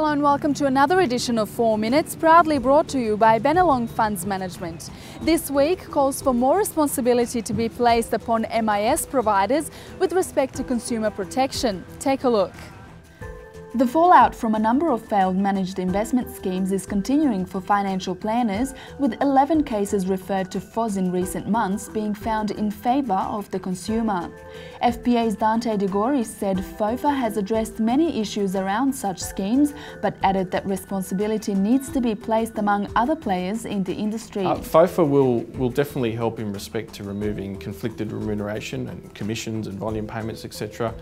Hello and welcome to another edition of 4 Minutes, proudly brought to you by Bennelong Funds Management. This week calls for more responsibility to be placed upon MIS providers with respect to consumer protection. Take a look. The fallout from a number of failed managed investment schemes is continuing for financial planners, with 11 cases referred to FOS in recent months being found in favour of the consumer. FPA's Dante De Gori said FOFA has addressed many issues around such schemes, but added that responsibility needs to be placed among other players in the industry. FOFA will definitely help in respect to removing conflicted remuneration and commissions and volume payments, etc.,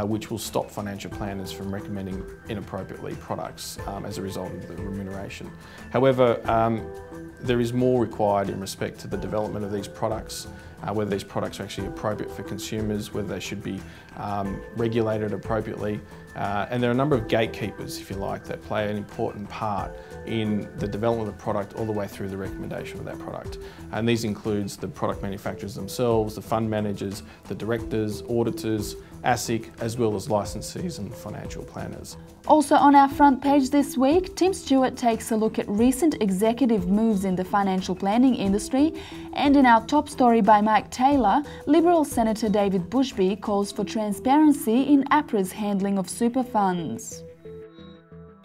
which will stop financial planners from recommending inappropriately products as a result of the remuneration. However, there is more required in respect to the development of these products, whether these products are actually appropriate for consumers, whether they should be regulated appropriately. And there are a number of gatekeepers, if you like, that play an important part in the development of the product all the way through the recommendation of that product. And these includes the product manufacturers themselves, the fund managers, the directors, auditors, ASIC, as well as licensees and financial planners. Also on our front page this week, Tim Stewart takes a look at recent executive moves in the financial planning industry, and in our top story by Mike Taylor, Liberal Senator David Bushby calls for transparency in APRA's handling of super funds.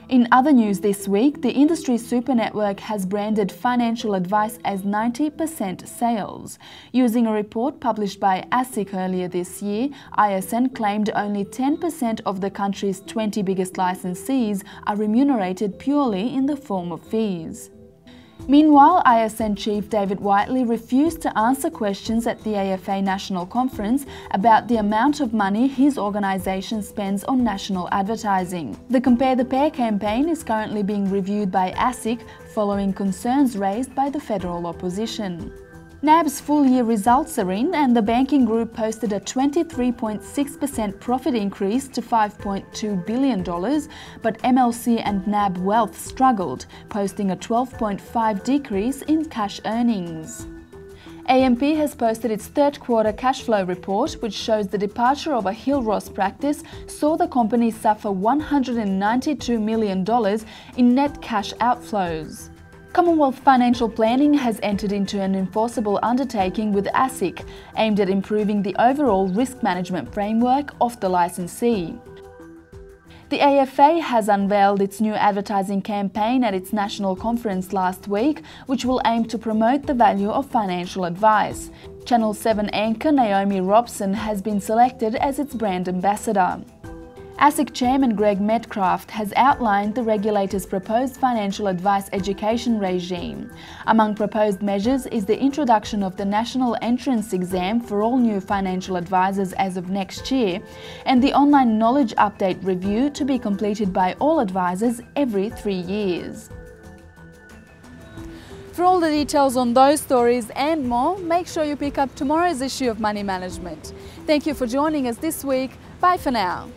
In other news this week, the industry super network has branded financial advice as 90% sales. Using a report published by ASIC earlier this year, ISN claimed only 10% of the country's 20 biggest licensees are remunerated purely in the form of fees. Meanwhile, ISN chief David Whiteley refused to answer questions at the AFA National Conference about the amount of money his organisation spends on national advertising. The Compare the Pair campaign is currently being reviewed by ASIC following concerns raised by the federal opposition. NAB's full-year results are in, and the banking group posted a 23.6% profit increase to $5.2 billion, but MLC and NAB Wealth struggled, posting a 12.5% decrease in cash earnings. AMP has posted its third quarter cash flow report, which shows the departure of a Hill Ross practice saw the company suffer $192 million in net cash outflows. Commonwealth Financial Planning has entered into an enforceable undertaking with ASIC, aimed at improving the overall risk management framework of the licensee. The AFA has unveiled its new advertising campaign at its national conference last week, which will aim to promote the value of financial advice. Channel 7 anchor Naomi Robson has been selected as its brand ambassador. ASIC Chairman Greg Metcalf has outlined the regulator's proposed financial advice education regime. Among proposed measures is the introduction of the national entrance exam for all new financial advisors as of next year, and the online knowledge update review to be completed by all advisors every 3 years. For all the details on those stories and more, make sure you pick up tomorrow's issue of Money Management. Thank you for joining us this week. Bye for now.